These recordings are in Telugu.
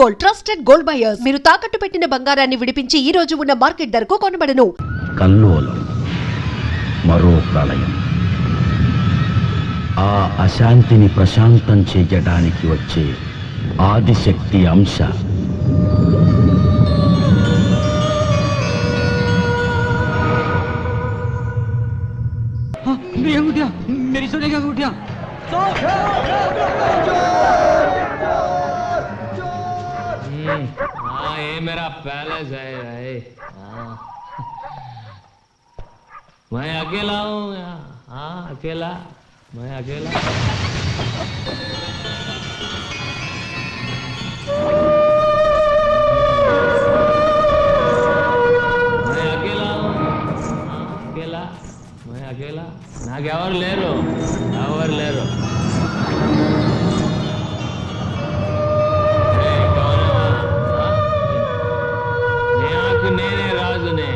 Gold, trusted gold buyers. మీరు తాకట్టు పెట్టిన బంగారాన్ని విడిపించి ఈ రోజు ఉన్న మార్కెట్ ధరకు కొనబడను. కల్లోలం, మరో ప్రళయం. ఆ అశాంతిని ప్రశాంతం చేయడానికి వచ్చే ఆదిశక్తి అంశ. मेरी सोने का उठा हाँ ये मेरा पैलेस है भाई। मैं अकेला हूँ यहाँ। हाँ अकेला, मैं अकेला। मैं अकेला हूँ। हाँ अकेला, मैं अकेला। నాకెవరు లేరు, ఎవరు లేరు. నాకు నేనే రాజునే.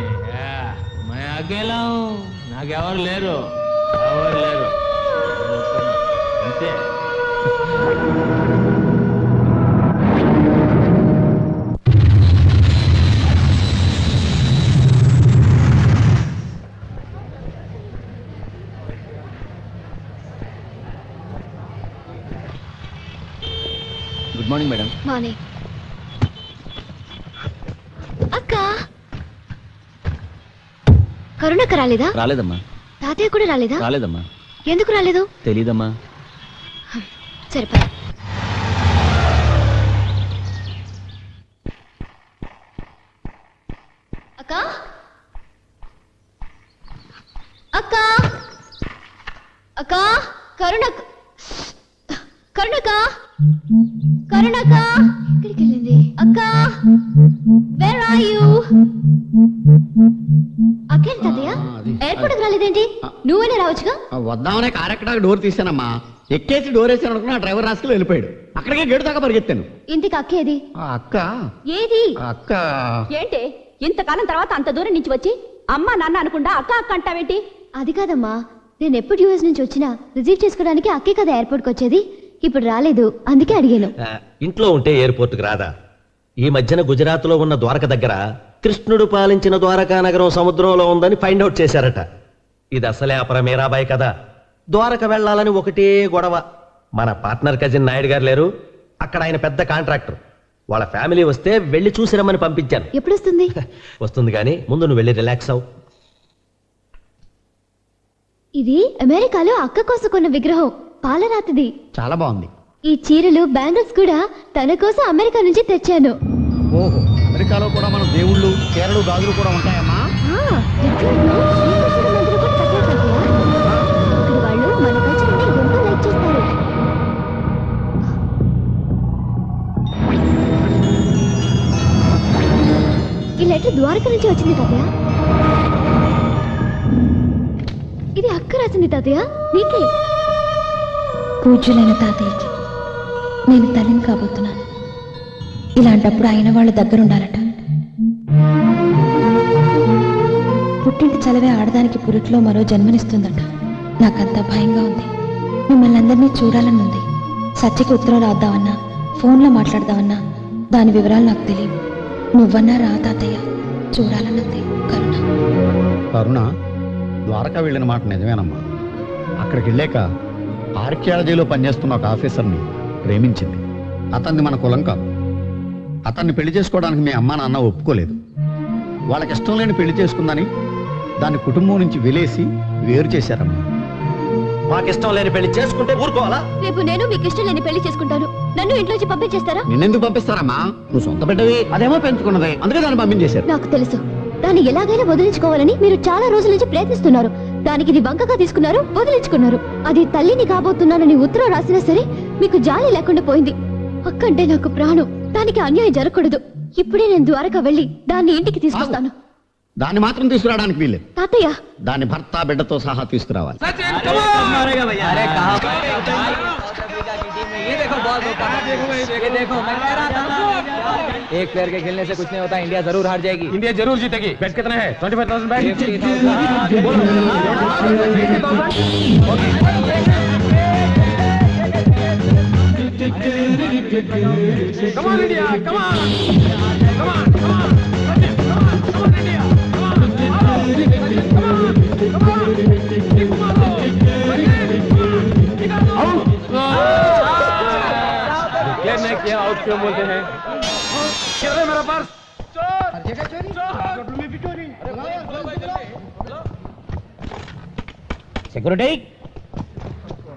मैं अकेला हूँ, నాకెవరు లేరు, ఎవరు లేరు. అంతే. Good morning madam. మార్నింగ్. అక్క కరుణక్క రాలేదా? రాలేదమ్మా. తాతయ్య కూడా రాలేదా? రాలేదమ్మా. ఎందుకు రాలేదు? తెలీదమ్మా. సరిపా. అక్క అక్క అక్క కరుణక్క కరుణక్క కరుణక్క ఎక్కడికి వెళ్ళింది? అక్క వేర్ ఆర్ యు? అక్కేంటి తాతయ్య ఎయిర్పోర్ట్కి రాలేదేంటి? నువ్వేనే రావచ్చుగా. వద్దామనే కారు ఎక్కడానికి డోర్ తీసానమ్మా. ఎక్కేసి డోర్ వేసాను అనుకున్నా డ్రైవర్ రాసుకుని వెళ్ళిపోయాడు. అక్కడికే గేటు దాకా పరిగెత్తాను. ఇంటికి అక్కేది? అక్క ఏది? అక్క ఏంటి ఇంతకాలం తర్వాత అంత దూరం నుంచి వచ్చి అమ్మా నాన్న అనుకుండా అక్క అక్క అంటావేంటి? అది కాదమ్మా, నేను ఎప్పుడు యూఎస్ నుంచి వచ్చినా రిసీవ్ చేసుకోవడానికి అక్కే కదా ఎయిర్పోర్ట్కి వచ్చేది. ఇప్పుడు రాలేదు, అందుకే అడిగాను. ఇంట్లో ఉంటే ఎయిర్పోర్ట్కి రాదా? ఈ మధ్యన గుజరాత్లో ఉన్న ద్వారక దగ్గర కృష్ణుడు పాలించిన ద్వారకా నగరం సముద్రంలో ఉందని ఫైండ్ అవుట్ చేశారట. ఇది అసలే అపర మీరాబాయి కదా. ద్వారక వెళ్ళాలని ఒకటే గొడవ. మన పార్ట్నర్ కజిన్ నాయుడు గారు లేరు, అక్కడ ఆయన పెద్ద కాంట్రాక్టర్. వాళ్ళ ఫ్యామిలీ వస్తే వెళ్ళి చూసిరమ్మని పంపించాను. ఎప్పుడు వస్తుంది? వస్తుంది కానీ ముందు నువ్వు వెళ్ళి రిలాక్స్ అవు. ఇది అమెరికాలో అక్క కోసం కొన్న విగ్రహం, పాలరాతిది. చాలా బాగుంది. ఈ చీరలు బ్యాంగిల్స్ కూడా తన కోసం అమెరికా నుంచి తెచ్చాను. ఓహో, అమెరికాలో కూడా మన దేవుళ్ళు చీరలు గాజులు కూడా ఉంటాయమ్మా. రిచ్లాండ్లో శ్రీకృష్ణుడి మందిరం కూడా కట్టారు తాతయ్య. అక్కడ వాళ్ళు మన కల్చర్ని ఎంతో లైక్ చేస్తారు. ఈ లెటర్ ద్వారక నుంచి వచ్చింది తాతయ్య. ఇది అక్క రాసింది తాతయ్య, నీకే. పూజ్యులైన తాతయ్యకి నేను తల్లిని కాబోతున్నాను. ఇలాంటప్పుడు అయిన వాళ్ళ దగ్గర ఉండాలట. పుట్టింటి చలవే ఆడదానికి పురిట్లో మరో జన్మనిస్తుందట. నాకంతా భయంగా ఉంది. మిమ్మల్ని అందరినీ చూడాలని ఉంది. సత్యకి ఉత్తరం రాద్దామన్నా, ఫోన్లో మాట్లాడదామన్నా దాని వివరాలు నాకు తెలియవు. నువ్వన్నా రా తాతయ్య, చూడాలన్నది కరుణ. కరుణ ద్వారకా వెళ్ళిన మాట నిజమేనమ్మా. అక్కడికి వెళ్ళాక ఆర్కియాలజీలో పనిచేస్తున్న ఒక ఆఫీసర్ని ప్రేమించింది. అతన్ని మన కులం కాదు. అతన్ని పెళ్లి చేసుకోవడానికి మీ అమ్మా నాన్న ఒప్పుకోలేదు. వాళ్ళకి ఇష్టం లేని పెళ్లి చేసుకుందని దాని కుటుంబం నుంచి వెలేసి వేరు చేశారమ్మా. మాకిష్టం లేని పెళ్లి చేసుకుంటే ఊరుకోవాలా? రేపు నేను మీకు ఇష్టం లేని పెళ్లి చేసుకుంటాను. నన్ను ఇంట్లోంచి పంపించేస్తారా? నిన్నెందుకు పంపిస్తారమ్మా? నువ్వు సొంత బిడ్డవి, అదేమో పెంచుకున్నదే, అందుకే దాన్ని పంపించేశారు. నాకు తెలుసు, దాన్ని ఎలాగైనా వదిలించుకోవాలని మీరు చాలా రోజుల నుంచి ప్రయత్నిస్తున్నారు. దానికి ఇది వంకగా తీసుకున్నారు, వదిలించుకున్నారు. అది తల్లిని కాబోతున్నానని ఉత్తరం రాసినా సరే మీకు జాలి లేకుండా పోయింది. అక్కంటే నాకు ప్రాణం. దానికి అన్యాయం జరగకూడదు. ఇప్పుడే నేను ద్వారకా వెళ్ళి దాన్ని ఇంటికి తీసుకొస్తాను. దాన్ని మాత్రం తీసుకురావడానికి వీల్లేదు తాతయ్య. దాని భర్త బిడ్డతో సహా తీసుకురావాలి. एक प्लेयर के खेलने से कुछ नहीं होता. इंडिया जरूर हार जाएगी. इंडिया जरूर जीतेगी. बेट कितना है? 25,000 bat. Come on, India! Come on! Come on! Come on! Come on, India! Come on! Come on! Clear नहीं किया, आउट क्यों बोलते हैं? किधर है मेरा पर्स? सिक्योरिटी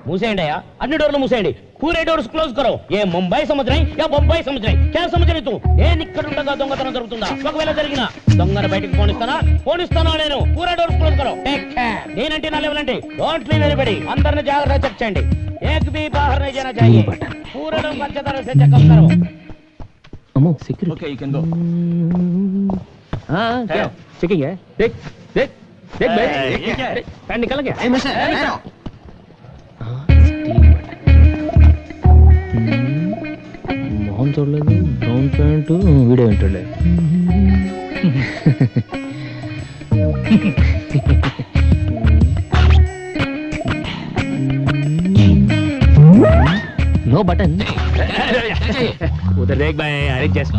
मूसेंడి అయ్యా అన్ని డోర్లు మూసేయండి పూరే డోర్స్ క్లోజ్ కరో ఏ ముంబై समझ रहे या बम्बई समझ रहे क्या समझ रही तू నేను ఇక్కడ ఉండగా దొంగతనం జరుగుతుందా ఒకవేళ జరిగినా దొంగను బయటికి పోనిస్తానా నేను పూరే డోర్స్ క్లోజ్ కరో టేక్ కేర్ నేనంటే నా లెవెల్ అంటే డోంట్ లీవ్ ఎనీబడీ అందరిని జాగ్రత్తగా చెక్ చేయండి एक भी बाहर नहीं जाना चाहिए पूरे डोर अच्छी तरह से चेकअप करो अमो security Okay, you can go. हाँ क्या चेकिंग है देख देख देख भाई ये क्या है? पैन निकल गया మొహం చూడలేదు బ్రౌన్ ప్యాంటు వీడియో వింటుండే नो बटन उधर देख भाई अरे जस्ट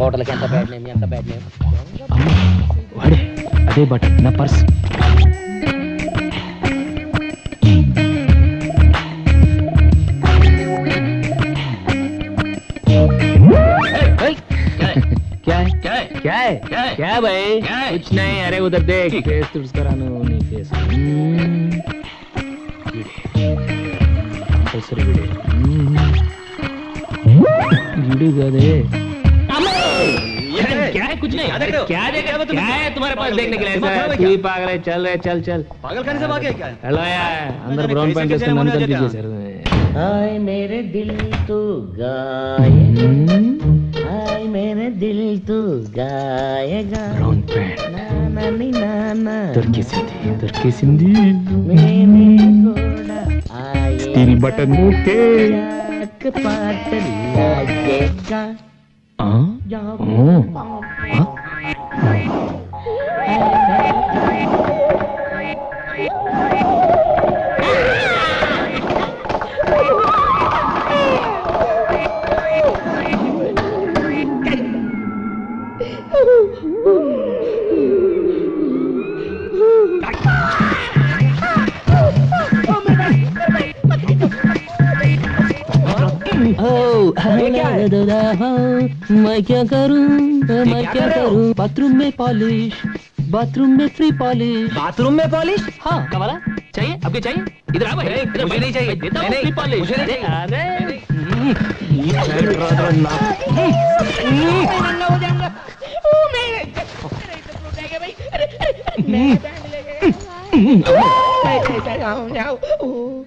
హోటల్ కి ఎంత బ్యాడ్ నేమ్ వాడే అదే బటన్ నా పర్స్ क्या है क्या है क्या है क्या है भाई कुछ नहीं अरे उधर देख फेस तुझ करानो नहीं फेस कंपल्सरी वीडियो गदे क्या है कुछ नहीं क्या है तुम्हारे पास देखने के लिए तू ही पागल है चल रहे चल पागल करने से भागे क्या? हेलो यार अंदर ब्राउन पैंट जैसे मन कर दीजिए सर हाय मेरे दिल तू गाए हाय मेरे दिल तू गाएगा ब्राउन पैंट नाना దొరికేసింది స్టీల్ బటన్ ఓకే पाट लगेगा मैं क्या करूं बाथरूम में पॉलिश बाथरूम में फ्री पॉलिश बाथरूम में पॉलिश हाँ कमाला चाहिए आपके चाहिए इधर आ भाई इधर मुझे नहीं चाहिए देता हूं नहीं, फ्री पॉलिश मुझे नहीं चाहिए। अरे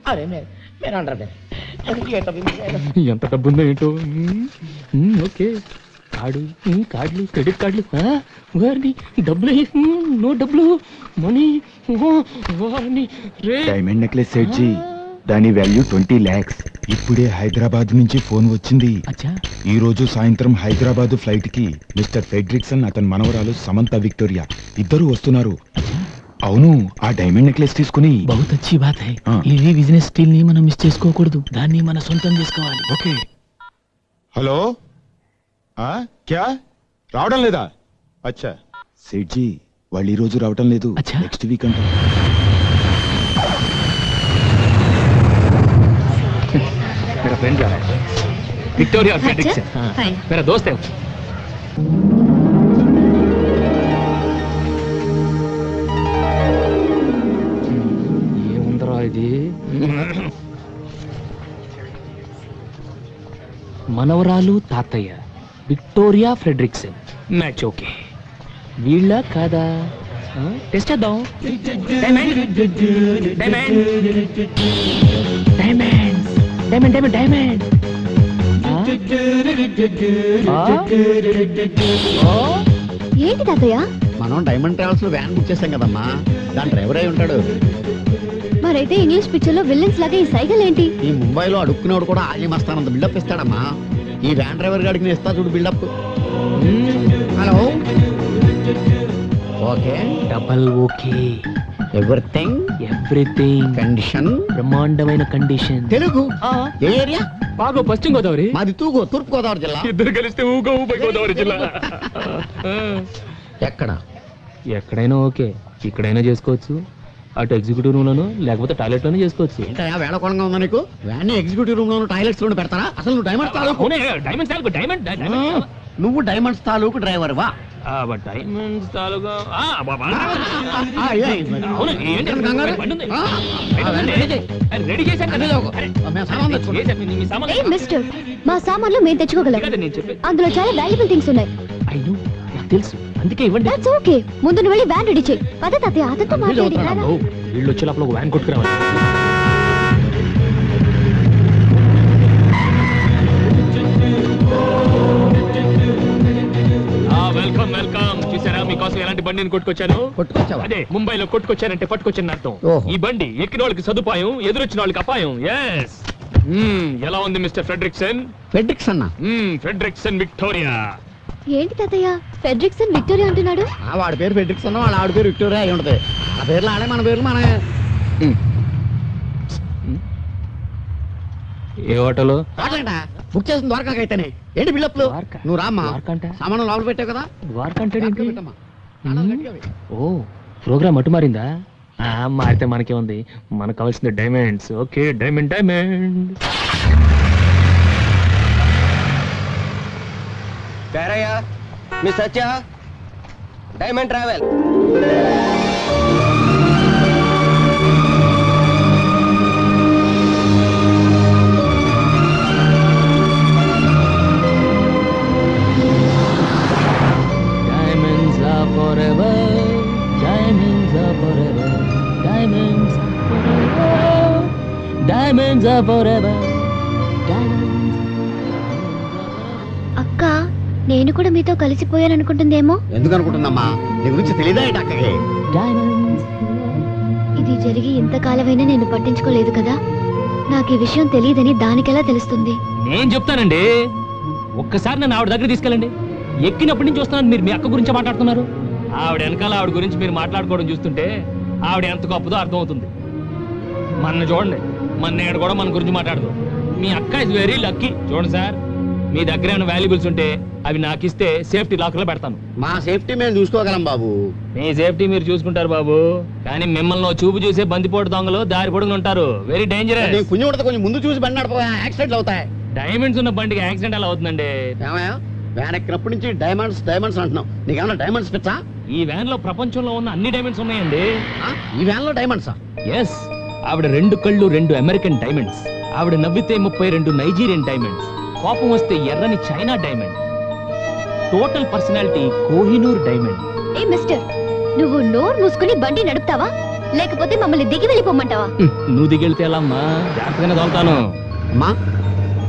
अरे मेरा अंडर ఎంత డబ్బు ఉందో ఏంటో ఓకే కార్డులు క్రెడిట్ కార్డులు వారిని డబ్బులు నో డబ్బులు మనీ వారిని రే డైమండ్ నెక్లెస్ సెట్ జీ దాని వాల్యూ 20 lakhs ఇప్పుడే హైదరాబాద్ నుంచి ఫోన్ వచ్చింది ఈ రోజు సాయంత్రం హైదరాబాద్ ఫ్లైట్ కి మిస్టర్ ఫెడ్రిక్సన్ అతని మనవరాలు సమంత విక్టోరియా ఇద్దరు వస్తున్నారు అవును ఆ డైమండ్ నెక్లెస్ తీసుకుని బహుత్ అచ్చి బాత్ హై ఈ బిజినెస్ స్టిల్ ని మనం మిస్ చేసుకోకూడదు దాన్ని మన సొంతం చేసుకోవాలి ఓకే హలో క్యా రావడం లేదా అచ్చా సేట్ జీ వాళ్ళు ఈ రోజు రావడం లేదు నెక్స్ట్ వీక్ అంట मेरा फ्रेंड जा रहा है विक्टोरिया फेड्रिक्सन मेरा दोस्त है ये ఉందరా ఇది మనవరాలు తాతయ్య విక్టోరియా ఫ్రెడ్రిక్సన్ మ్యాచ్ ఓకే వీళ్ళ కాదా టెస్ట్ చేద్దాం డైమండ్ ఏంటి తాతయ్య మనం డైమండ్ ట్రావెల్స్ లో వ్యాన్ బుక్ చేసాం కదమ్మా దాని డ్రైవర్ అయి ఉంటాడు మరైతే ఇంగ్లీష్ పిక్చర్ లో విల్లన్స్ లాగా ఈ సైకిల్ ఏంటి ఈ ముంబైలో అడుక్కునేవాడు కూడా ఆలీ మస్తానంత బిల్డప్ ఇస్తాడమ్మా ఈ వ్యాన్ డ్రైవర్ గాడికి నేను ఇస్తా చూడు buildup hello okay double okay everything everything condition బ్రహ్మాండమైన కండిషన్. తెలుగు ఏ ఏరియా? బాగా పశ్చిమ గోదావరి. మాది తూర్పు గోదావరి జిల్లా. ఇద్దరు కలిస్తే ఊగో ఊపై గోదావరి జిల్లా. ఎక్కడ? ఎక్కడైనా ఓకే, ఇక్కడైనా చేసుకోవచ్చు. అటు ఎగ్జిక్యూటివ్ రూమ్ లోను లేకపోతే టాయిలెట్ లోనే చేసుకోవచ్చు. ఏంటయ్యా వేళకోళంగా ఉందా నీకు? వ్యాన్ ఎగ్జిక్యూటివ్ రూమ్ లోను టాయిలెట్స్ లోను పెడతారా? అసలు నువ్వు డైమండ్స్ తాలూకు నువ్వు డైమండ్స్ తాలూకు డ్రైవర్ వా? డైమండ్స్ తాలూకా మిస్టర్, మా సామాన్లు మేము తెచ్చుకోగలం. అందులో చాలా వాల్యుబుల్ థింగ్స్ ఉన్నాయి. తెలుసు, అందుకే ఇవ్వండి. That's okay. ముందు నువ్వు వెళ్ళి వ్యాన్ రెడీ చేయి. పద తాతయ్య, అతనితో మాట్లాడి వీళ్ళు వచ్చే లోపల ఒక వ్యాన్ కొట్టుకురావాలి. Welcome welcome. చూసారా మీకోసం ఎలాంటి బండిని కొట్టుకొచ్చాను? అదే ముంబైలో కొట్టుకొచ్చానంటే పట్టుకొచ్చాను అర్థం. ఈ బండి ఎక్కిన వాళ్ళకి సదుపాయం, ఎదురొచ్చిన వాళ్ళకి అపాయం. ఎస్. ఎలా ఉంది మిస్టర్ ఫ్రెడ్రిక్సన్? Fredriksson Victoria. ఏంటి తాతయ్య ఫెడ్రిక్సన్ విక్టోరియా అంటున్నాడు? వాడి పేరు ఫెడ్రిక్సన్, వాళ్ళ ఆవిడ పేరు విక్టోరియా అయి ఉంటది. ఆ పేర్లు ఆడే, మన పేర్లు మన. ఏ హోటల్ బుక్ చేసిన ద్వారకాకైతేనే. ఏంటి బిల్డప్లు? నువ్వు రామ్మా, సామాను లోపల పెట్టావు కదా. ఓ ప్రోగ్రామ్ అటు మారిందా? మారితే మనకే ఉంది, మనకు కావాల్సింది diamonds. Okay, diamond diamond. Miss Satya, diamond travel. Diamonds are forever, diamonds are forever, diamonds are forever, diamonds are forever, diamonds. అక్క, నేను కూడా మీతో కలిసిపోయాననుకుంటుందేమో. ఎందుకు అనుకుంటుందమ్మా? నీ గురించి తెలియదా అక్కకి? ఇది జరిగి ఇంతకాలమైనా నేను పట్టించుకోలేదు కదా. నాకు ఈ విషయం తెలియదని దానికెలా తెలుస్తుంది? నేను చెప్తానండి. ఒక్కసారి నన్ను ఆవిడ దగ్గర తీసుకెళ్ళండి. ఎక్కినప్పటి నుంచి చూస్తున్నాను మీరు మీ అక్క గురించి మాట్లాడుతున్నారు. ఆవిడ వెనకాల ఆవిడ గురించి మీరు మాట్లాడుకోవడం చూస్తుంటే ఆవిడ ఎంత గొప్పదో అర్థం అవుతుంది. మన చూడండి, మన నేడు కూడా మన గురించి మాట్లాడదు. మీ అక్క ఇస్ వెరీ లక్కీ. చూడండి సార్, మీ దగ్గర ఏమైనా వాల్యుబుల్స్ ఉంటే అవి నాకు ఇస్తే సేఫ్టీ లాక్ లో పెడతాను. మా సేఫ్టీ మేము చూసుకోగలం బాబు. మీ సేఫ్టీ మీరు చూసుకుంటారు బాబు, కానీ మిమ్మల్ని చూపు చూసే బందిపోటు దొంగలు దారి పొడుగులు ఉంటారు. Very dangerous. కొంచెం ముందు చూసి బండి నడిపోయా, యాక్సిడెంట్లు అవుతాయి. డైమండ్స్ ఉన్న బండికి యాక్సిడెంట్ ఎలా అవుతుందండి? వ్యాన్ ఎక్కినప్పటి నుంచి డైమండ్స్ డైమండ్స్ అంటున్నావు. నీకేమన్నా డైమండ్స్ పిచ్చా? ఈ వ్యాన్ లో ప్రపంచంలో ఉన్న అన్ని డైమండ్స్ ఉన్నాయండి. ఈ వ్యాన్ లో డైమండ్సా? ఎస్. ఆవిడ 2 కళ్ళు 2 అమెరికన్ డైమండ్స్. ఆవిడ నవ్వితే 32 నైజీరియన్ డైమండ్స్. కోపం వస్తే ఎర్రని China diamond. Total personality Kohinoor diamond. ఏ మిస్టర్, నువ్వు నోరు మూసుకుని బండి నడుపుతావా లేకపోతే మమ్మల్ని దిగి వెళ్ళిపోమంటావా? నువ్వు దిగెళ్తే ఎలా అమ్మా? జాగ్రత్తగానే తోలుతాను. అమ్మా,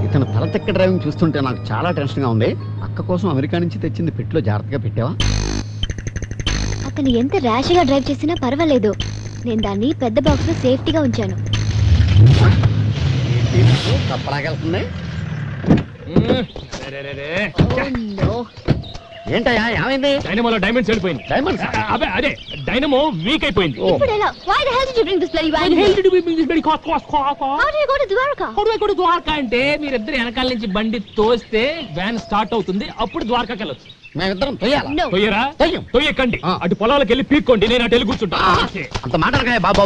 ఇతను తల తెక్క డ్రైవింగ్ చూస్తుంటే నాకు చాలా టెన్షన్ గా ఉంది. అక్క కోసం అమెరికా నుంచి తెచ్చింది పెట్టులో జాగ్రత్తగా పెట్టావా? అతను ఎంత ర్యాష్ గా డ్రైవ్ చేసినా పర్వాలేదు. నేను దాన్ని పెద్ద బాక్స్ లో సేఫ్టీగా ఉంచాను. తప్పలాగెళ్తుంది. ఏంటయ్యా ఏమైంది? డైనమోలో డైమండ్స్ వెళ్ళిపోయింది. డైమండ్స్? అదే డైనమో వీక్ అయిపోయింది. ఇప్పుడు ఎలా? Why the hell did you bring this bloody van? How did you bring this bloody car? How do you go to Dwarka? How do I go to Dwarka అంటే మీరిద్దరు వెనకాల నుంచి బండి తోస్తే వ్యాన్ స్టార్ట్ అవుతుంది, అప్పుడు ద్వారకాకి వెళ్ళొచ్చు. మేమిద్దరం తొయ్యాలా? తొయ్యరా? తొయ్యకండి, అటు పొలాలకు వెళ్ళి పీక్కోండి, నేను అటు వెళ్ళి కూర్చుంటా. అంత మాటలకాయ బాబా,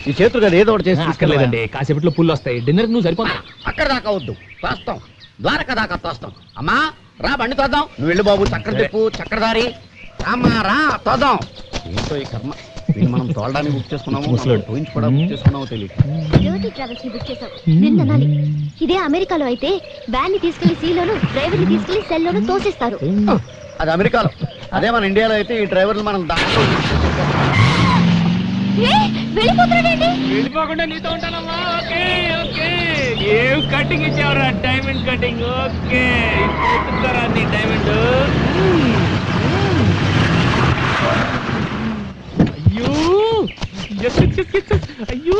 ఈ చేతులు కదా ఏదో ఒకటి చేసి తీసుకెళ్ళలేదండి. కాసేపట్లో పుల్లు వస్తాయి. డిన్నర్ నువ్వు సరిపోతావు. అక్కడ దాకా వద్దు, తోస్తాం. ద్వారకా దాకా తోస్తాం. అమ్మా రా, బండి తోద్దాం. నువ్వు వెళ్ళు బాబు, చక్కెర తిప్పు, చక్రధారి. అమ్మా రా, తోద్దాం. ఏంటో ఈ కర్మ, మనం తోలడానికి బుక్ చేసుకున్నాము, పోయించి కూడా బుక్ చేసుకున్నామో తెలియదు. డ్యూటీ ట్రావెల్స్ ని బుక్ చేసాం. నిన్న అనాలి. ఇదే అమెరికాలో అయితే వ్యాన్ ని తీసుకెళ్లి సీలోను, డ్రైవర్ ని తీసుకెళ్లి సెల్ లోను తోసేస్తారు. అది అమెరికాలో. అదే మన ఇండియాలో అయితే ఈ డ్రైవర్లు మనం దాంట్లో వెళ్ళిపోకుండా నీతో ఉంటానమ్మా. Okay okay. ఏం కటింగ్ ఇచ్చావురా? Diamond cutting. ఓకే, ఇస్తారా నీ డైమండ్? అయ్యో అయ్యో,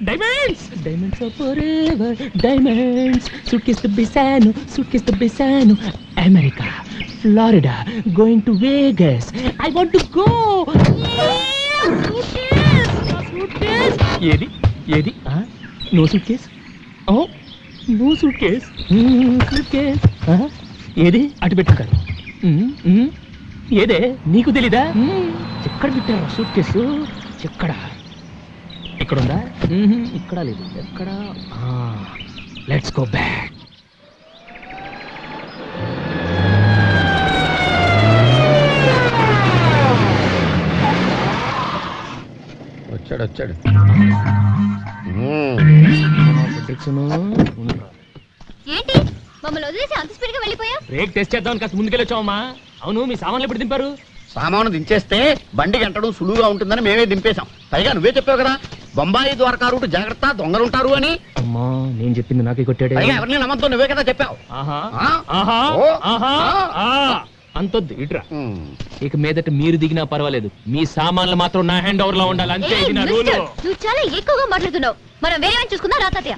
diamonds diamonds are forever, diamonds. Suitcase తో బెసాను America, Florida, going to Vegas. I want to go. ఏది ఏది no suitcase no suitcase suitcase ఏది అటు పెట్టుకుంటారు ఏదే నీకు తెలీదా ఎక్కడ పెట్టారు సూట్ కేసు ఎక్కడ ఎక్కడుందా ఇక్కడ లేదు ఎక్కడ లెట్స్ గో బ్యాక్ వచ్చాడు ఏంటి మమ్మల్ని వదిలేసి అంత స్పీడ్ గా వెళ్ళిపోయా? బ్రేక్ టెస్ట్ చేద్దామని కాస్త ముందుకెళ్ళొచ్చావమ్మా. అవును మీ సామాన్లు ఎప్పుడు దింపారు? సామాను దించేస్తే బండి గంటడం సులువుగా ఉంటుందని మేమే దింపేశాం. పైగా నువ్వే చెప్పావు కదా బొంబాయి ద్వారకా రూట్ జాగ్రత్త దొంగలుంటారు అని. అమ్మా నేను చెప్పింది నాకే కొట్టాడు. పైగా ఎవరిని నమ్మద్దు నువ్వే కదా చెప్పావు. అంతొద్దు ఇట్రా. ఇక మీదట మీరు దిగినా పర్వాలేదు, మీ సామాన్లు మాత్రం నా హ్యాండ్ ఓవర్ లో ఉండాలి అంతే. ఇది నా రూల్. నువ్వు చాలా ఎక్కువగా మాట్లాడుతున్నావు. మనం వేరే చూసుకుందా రా తాతయ్య.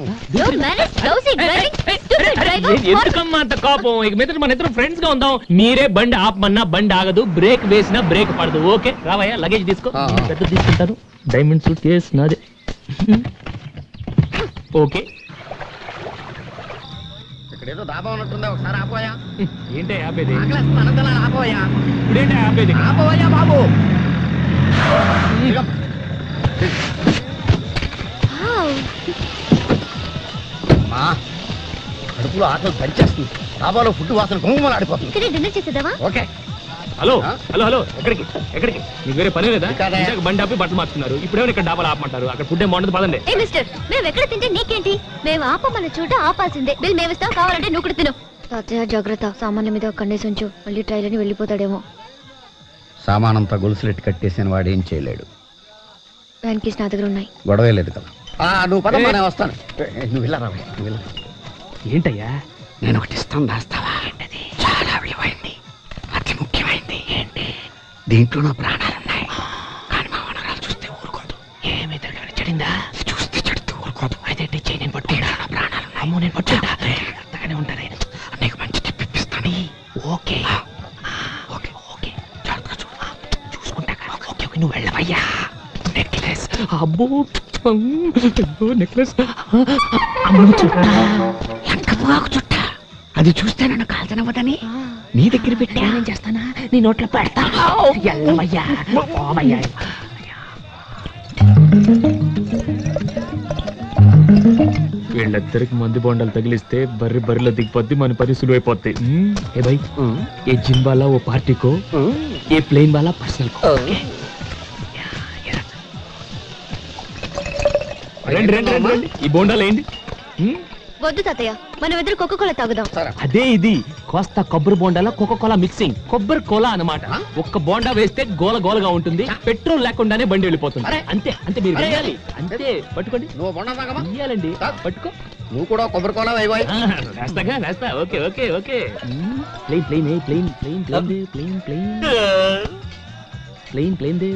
ఎందుకమ్మా అంత కోపం? ఇక మీదట మన ఇద్దరు ఫ్రెండ్స్ గా ఉందాం. మీరే బండి ఆపమన్నా బండి ఆగదు, బ్రేక్ వేసినా బ్రేక్ పడదు. ఓకే రావయ్యా, లగేజ్ తీసుకో. పెద్ద తీసుకుంటాను. డైమండ్ సూట్ కేస్ నాదే. ఓకే ఇక్కడేదో దాబా ఉన్నట్టుందా, ఒకసారి ఆపోయా. ఏంటే ఆపేది? ఆపోయా. ఇప్పుడేంటే ఆపేది? ఆపోయా బాబు. కడుపులో ఆటలు పనిచేస్తుంది. డాబాలో ఫుడ్ వాసన గుమ్మలు ఆడిపోతుంది. ఇక్కడే డిన్నర్ చేసేద్దామా? ఓకే. హలో హలో హలో ఎక్కడికి ఎక్కడికి? మీకు వేరే పని లేదా? బండి ఆపి బట్టలు మార్చుతున్నారు. ఇప్పుడేమో ఇక్కడ డాబాలు ఆపమంటారు. అక్కడ ఫుడ్ ఏం బాగుంటుంది పదండి. ఏ మిస్టర్, మేము ఎక్కడ తింటే నీకేంటి? మేము ఆపమన్న చోట ఆపాల్సిందే. బిల్ మేము ఇస్తాం, కావాలంటే నువ్వు కూడా తిను. తాతయ్య జాగ్రత్త, సామాన్య మీద కన్నేసి ఉంచు, మళ్ళీ ట్రైల్ అని వెళ్ళిపోతాడేమో. సామానంతా గొలుసులెట్టి కట్టేసిన వాడు ఏం చేయలేడు. వ్యాన్ కీస్ నా దగ్గర ఉన్నాయి. గొడవే లేదు కదా. నువ్వు పదమ్మా, నేను వస్తాను. నువ్వు వెళ్ళరా, నువ్వు వెళ్ళరా. ఏంటయ్యా? నేను ఒకటి ఇస్తాను, దాస్తావా? చాలా విలువైంది, అతి ముఖ్యమైంది. ఏంటి? దీంట్లో నా ప్రాణాలున్నాయి. కానీ మా వనరాలు చూస్తే ఊరుకోదు. ఏమి తిరగని చెడిందా? చూస్తే చెడుతూ ఊరుకోదు. అయితే చెయ్యి, నేను పట్టుకుంటా. నా ప్రాణాలు అమ్మో, నేను పట్టుకుంటా. అంతగానే ఉంటారు. నీకు మంచి తెప్పిస్తాను. ఓకే ఓకే ఓకే, జాగ్రత్త చూసుకుంటా. ఓకే ఓకే, నువ్వు వెళ్ళవయ్యా. నెక్లెస్. అబ్బో నెక్లెస్. చుట్ట అది చూస్తే నన్ను కాల్చనవ్వదని నీ దగ్గర పెట్టి ఏం చేస్తానా? నీ నోట్లో పెడతా. ఎల్లవయ్యా, ఓవయ్యా. వీళ్ళిద్దరికి మంది బొండాలు తగిలిస్తే బర్రెలో దిగిపోద్ది, మన పని సులువైపోద్ది. ఏ భయ్, ఏ జిమ్ వాలా ఓ పార్టీ కో, ఏ ప్లేన్ వాలా పర్సనల్ కో. రండి రండి రండి రండి, ఈ బోండాలు ఏంటి? వద్దు తాతయ్య, మనం ఎదురు కోకోకోలా తాగుదాం. అదే ఇది కోస్తా కొబ్బరి బోండాల కోకోకోలా మిక్సింగ్. కొబ్బరి కోలా అన్నమాట. ఒక్క బోండా వేస్తే గోల గోలగా ఉంటుంది, పెట్రోల్ లేకుండానే బండి వెళ్ళిపోతుంది. అంతే అంతే, మీరు వేయాలి అంతే. పట్టుకోండి. నువ్వు బొండా తాగమా? వేయాలండి. పట్టుకో. నువ్వు కూడా కొబ్బరి కోలా వేయబోయ్. వేస్తాగా వేస్తా. Okay okay okay. Plain plain plain plain plain plain plain plain plain దే.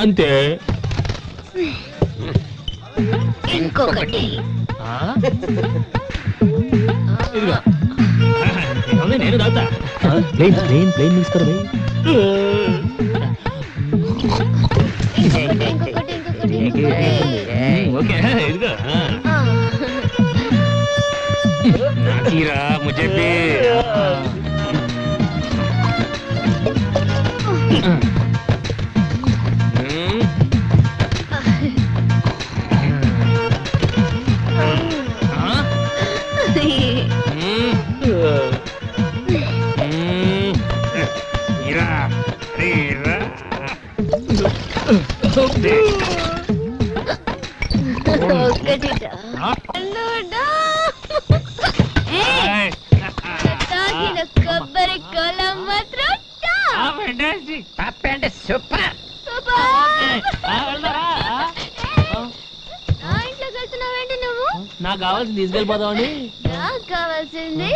అంతే. ఇంకొకటి. నేను తాగుతా. ప్లేన్ ప్లేన్ ప్లేన్ తీసుకోరు. ఓకే ఇదిగో. నాకీరా ముझे भी. కొబ్బరి కోలా మాత్రం సూపర్. ఇంట్లో వెళ్తున్నావేంటి నువ్వు? నాకు కావాల్సింది తీసుకెళ్ళిపోదామని. నాకు కావాల్సింది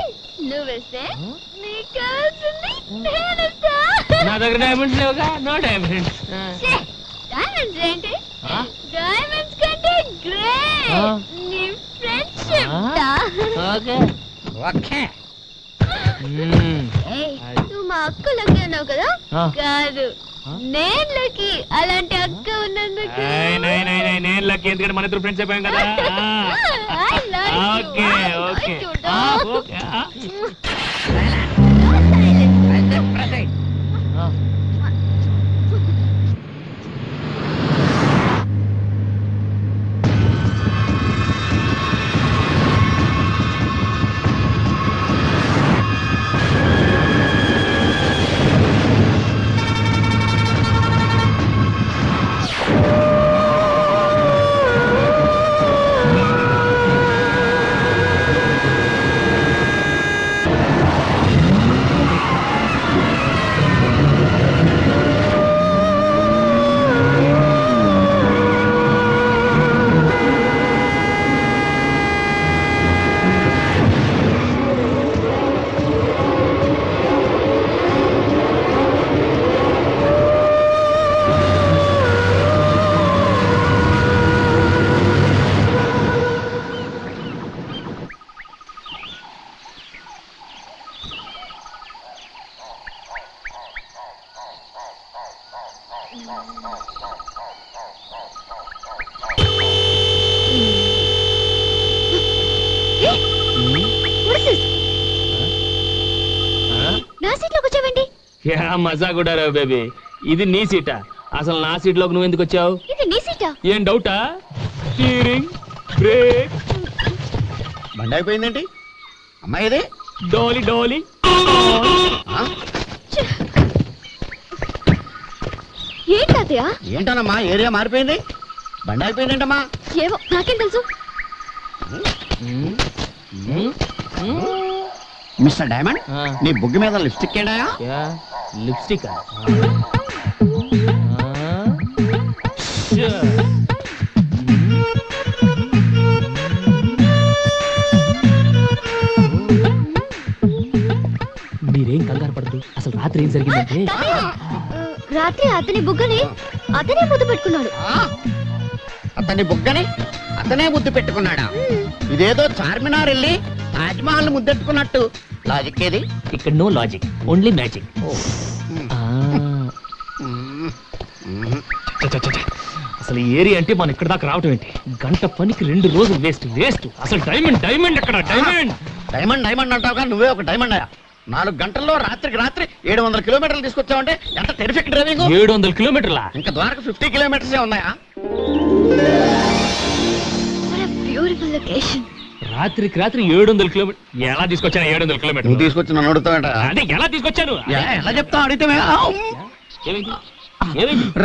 నువ్వేస్తే, నీకు కావాల్సింది నేనేస్తా. నా దగ్గర డైమండ్స్ లేవుగా. No diamonds. డైమండ్స్ ఏంటి? డైమండ్స్ కంటే గ్రేట్ నీ ఫ్రెండ్షిప్. Okay okay. నువ్వు మా అక్కలకి అన్నావు కదా? కాదు, నేను లక్కీ అలాంటి అక్క ఉన్నందుకు. నేను లక్కీ ఎందుకంటే మన ఇద్దరు ఫ్రెండ్స్ అయిపోయాం కదా. I love you. Okay okay I love you. Okay. నా సీట్లో కూర్చోవండి. యా మజా కూడా రా బేబీ. ఇది నీ సీటా? అసలు నా సీట్ లోకి నువ్వు ఎందుకు వచ్చావు? ఇది నీ సీటా? ఏం డౌటా? Steering, brake. బండి అయిపోయిందేంటి అమ్మాయి? ఇది డోలి డోలి. ఏంటయ్యా? ఏంటనమ్మా ఏరియా మారిపోయింది, బండి అయిపోయిందేంటమ్మా? ఏమో నాకేం తెలుసు. మిస్టర్ డైమండ్, నీ బుగ్గి మీద లిప్స్టిక్ ఏంటయా? లిప్స్టిక్ మీరేం కంగారు పడదు. అసలు రాత్రి ఏం జరిగిందంటే, రాత్రి అతని బుగ్గని అతనే ముద్దు పెట్టుకున్నాడు. అతని బుగ్గని అతనే ముద్దు పెట్టుకున్నాడా? ఇదేదో చార్మినార్ వెళ్ళి తాజ్మహల్ ముద్దెట్టుకున్నట్టు. లాజిక్ ఏది? ఇక్కడ నో లాజిక్, ఓన్లీ మ్యాజిక్. అసలు ఈ ఏరియా అంటే మనం ఇక్కడ దాకా రావటం ఏంటి? గంట పనికి 2 రోజులు వేస్ట్ వేస్ట్. అసలు డైమండ్ డైమండ్ ఎక్కడ? డైమండ్ డైమండ్ డైమండ్ అంటావుగా, నువ్వే ఒక డైమండ్ అయ్యా. 4 గంటల్లో రాత్రికి రాత్రి 700 కిలోమీటర్లు తీసుకొచ్చావంటే ఎంత టెరిఫిక్ డ్రైవింగ్. 700 కిలోమీటర్లా? ఇంకా ద్వారకు 50 కిలోమీటర్సే ఉన్నాయా? Beautiful location. రాత్రికి రాత్రి 700 కిలోమీటర్ ఎలా తీసుకొచ్చాను? 700 కిలోమీటర్ నువ్వు తీసుకొచ్చి నన్ను అడుగుతావంట. అంటే ఎలా తీసుకొచ్చాను? ఎలా చెప్తావు అడిగితే?